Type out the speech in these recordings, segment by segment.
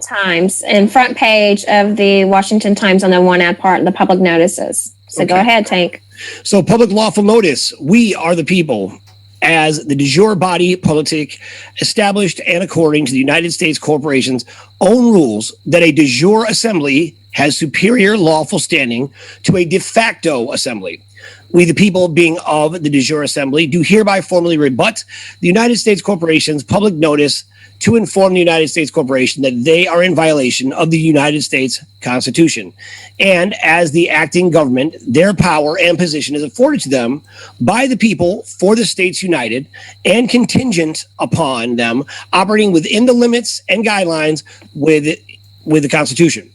Times and front page of the Washington Times on the one ad part, the public notices. So Go ahead, Tank. So public lawful notice, we are the people, as the de jure body politic established and according to the United States Corporation's own rules, that a de jure assembly has superior lawful standing to a de facto assembly. We, the people, being of the de jure assembly, do hereby formally rebut the United States Corporation's public notice to inform the United States Corporation that they are in violation of the United States Constitution. And as the acting government, their power and position is afforded to them by the people for the states united and contingent upon them operating within the limits and guidelines with the Constitution.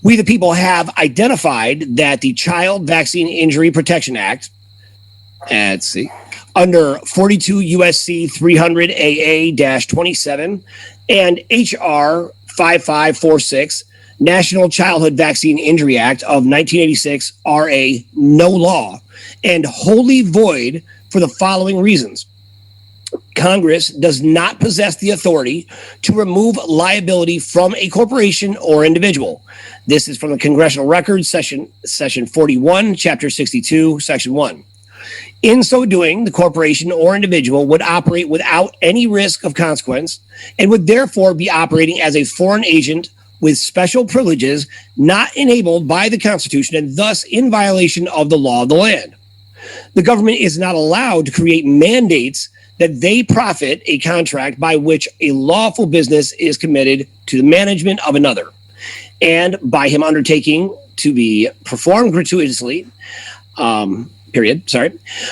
We, the people, have identified that the Child Vaccine Injury Protection Act, let's see, under 42 USC 300 AA-27 and HR 5546, National Childhood Vaccine Injury Act of 1986 are a no law and wholly void for the following reasons. Congress does not possess the authority to remove liability from a corporation or individual. This is from the Congressional Record, Session 41, Chapter 62, Section 1. In so doing, the corporation or individual would operate without any risk of consequence and would therefore be operating as a foreign agent with special privileges not enabled by the Constitution and thus in violation of the law of the land. The government is not allowed to create mandates that they profit a contract by which a lawful business is committed to the management of another, and by him undertaking to be performed gratuitously, The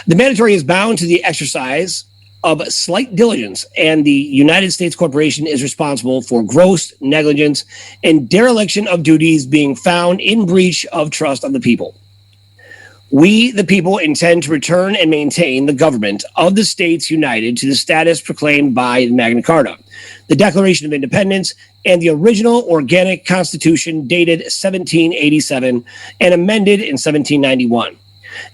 mandatory is bound to the exercise of slight diligence, and the United States Corporation is responsible for gross negligence and dereliction of duties being found in breach of trust of the people. We, the people, intend to return and maintain the government of the States United to the status proclaimed by Magna Carta, the Declaration of Independence, and the original organic Constitution dated 1787 and amended in 1791.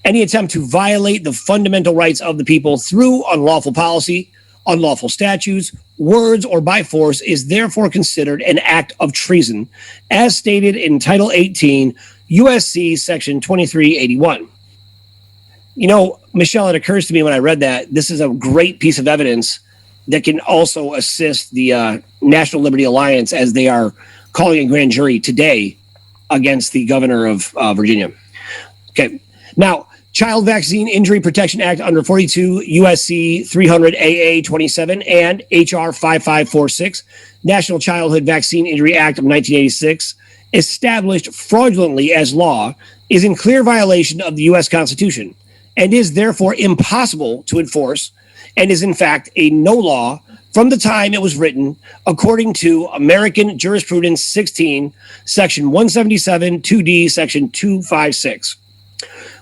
Any attempt to violate the fundamental rights of the people through unlawful policy, unlawful statutes, words, or by force is therefore considered an act of treason, as stated in Title 18, USC Section 2381. You know, Michelle, it occurs to me when I read that, this is a great piece of evidence that can also assist the National Liberty Alliance as they are calling a grand jury today against the governor of Virginia. Okay. Now, Child Vaccine Injury Protection Act under 42 USC 300 AA-27 and HR 5546, National Childhood Vaccine Injury Act of 1986, established fraudulently as law, is in clear violation of the U.S. Constitution and is therefore impossible to enforce and is in fact a no law from the time it was written, according to American Jurisprudence 16, Section 177, 2D, Section 256.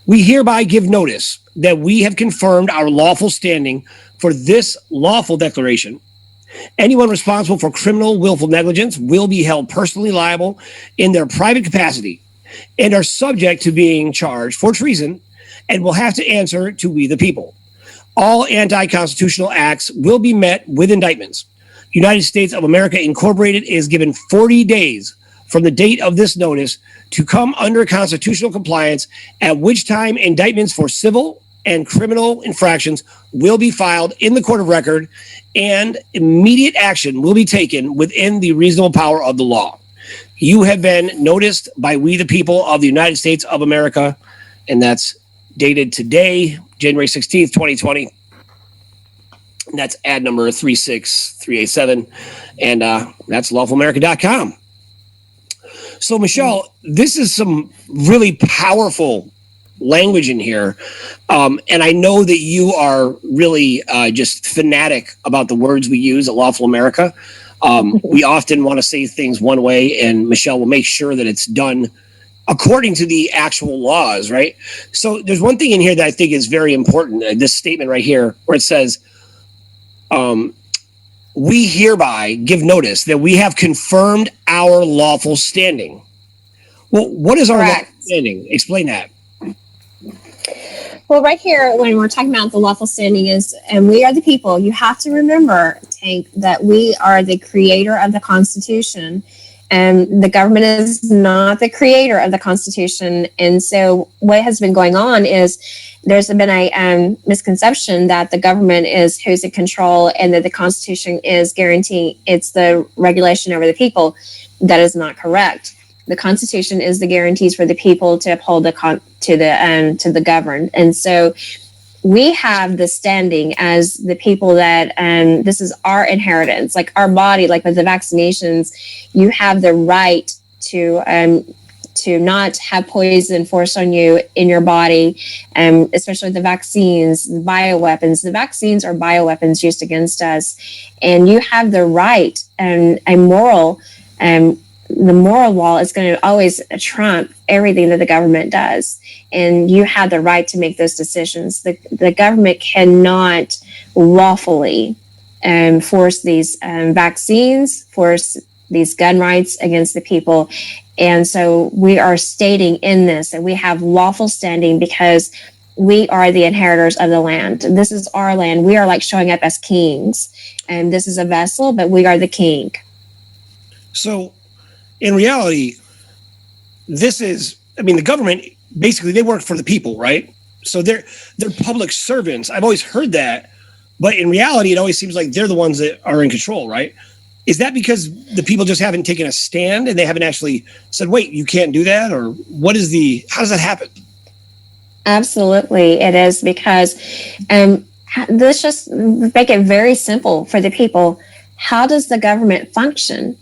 We hereby give notice that we have confirmed our lawful standing for this lawful declaration. Anyone responsible for criminal willful negligence will be held personally liable in their private capacity and are subject to being charged for treason and will have to answer to we the people. All anti-constitutional acts will be met with indictments. United States of America Incorporated is given 40 days from the date of this notice to come under constitutional compliance, at which time indictments for civil and criminal infractions will be filed in the court of record and immediate action will be taken within the reasonable power of the law. You have been noticed by we the people of the United States of America, and that's dated today, January 16th, 2020. And that's ad number 36387, and that's lawfulamerica.com. So, Michelle, this is some really powerful language in here. And I know that you are really just fanatic about the words we use at Lawful America. We often want to say things one way, and Michelle will make sure that it's done according to the actual laws, right? So there's one thing in here that I think is very important, this statement right here, where it says, we hereby give notice that we have confirmed our lawful standing. Well, what is our lawful standing? Explain that. Well, right here, when we're talking about the lawful standing is, and we are the people, you have to remember, Tank, that we are the creator of the Constitution. The government is not the creator of the Constitution. And so what has been going on is there's been a misconception that the government is who's in control and that the Constitution is guaranteeing it's the regulation over the people. That is not correct. The Constitution is the guarantees for the people to uphold to the governed. And so we have the standing as the people that this is our inheritance, like our body, like with the vaccinations, you have the right to not have poison forced on you in your body, especially the vaccines, the bioweapons. The vaccines are bioweapons used against us, and you have the right and a moral. The moral law is going to always trump everything that the government does. And you have the right to make those decisions. The government cannot lawfully force these vaccines, force these gun rights against the people. And so we are stating in this that we have lawful standing because we are the inheritors of the land. This is our land. We are like showing up as kings. And this is a vessel, but we are the king. So in reality, the government, basically they work for the people, right? So they're public servants. I've always heard that, but in reality, it always seems like they're the ones that are in control, right? Is that because the people just haven't taken a stand and they haven't actually said, wait, you can't do that? Or how does that happen? Absolutely, it is because let's just make it very simple for the people. How does the government function?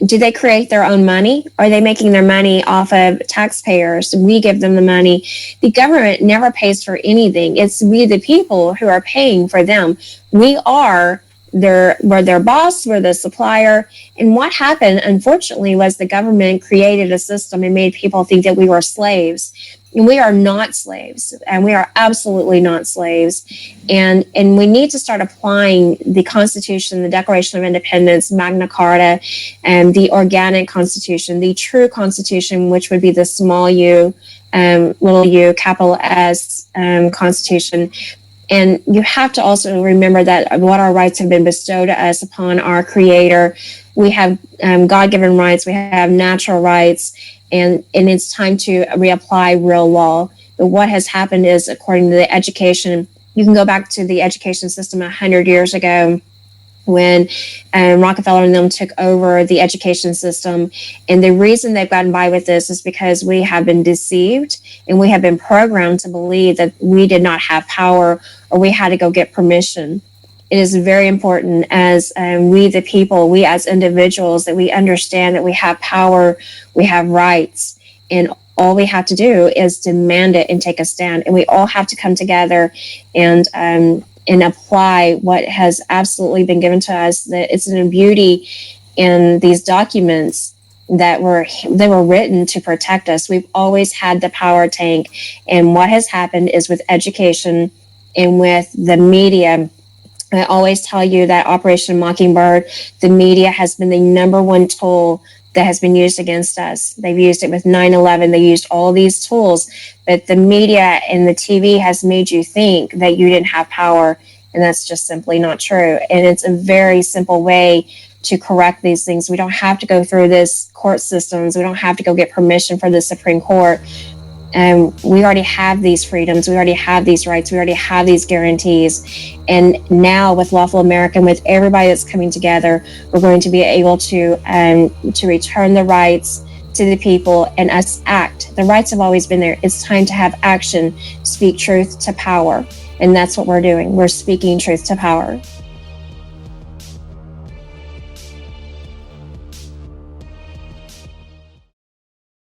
Do they create their own money? Are they making their money off of taxpayers? We give them the money. The government never pays for anything. It's we, the people, who are paying for them. We're their boss, we're the supplier. And what happened, unfortunately, was the government created a system and made people think that we were slaves. And we are not slaves, and we are absolutely not slaves. And we need to start applying the Constitution, the Declaration of Independence, Magna Carta, and the organic Constitution, the true Constitution, which would be the small u, little u, capital S Constitution. And you have to also remember that what our rights have been bestowed to us upon our Creator. We have God-given rights. We have natural rights. And it's time to reapply real law. But what has happened is, according to the education, you can go back to the education system 100 years ago when Rockefeller and them took over the education system. And the reason they've gotten by with this is because we have been deceived and we have been programmed to believe that we did not have power or we had to go get permission. It is very important as we, the people, we as individuals, that we understand that we have power, we have rights, and all we have to do is demand it and take a stand. And we all have to come together and apply what has absolutely been given to us. That it's a beauty in these documents that they were written to protect us. We've always had the power tank, and what has happened is with education and with the media. I always tell you that Operation Mockingbird, the media has been the number one tool that has been used against us. They've used it with 9/11. They used all these tools, but the media and the TV has made you think that you didn't have power, and that's just simply not true. And it's a very simple way to correct these things. We don't have to go through this court systems. We don't have to go get permission for the Supreme Court. We already have these freedoms. We already have these rights. We already have these guarantees. And now with Lawful American, with everybody that's coming together, we're going to be able to return the rights to the people and us act. The rights have always been there. It's time to have action, speak truth to power. And that's what we're doing. We're speaking truth to power.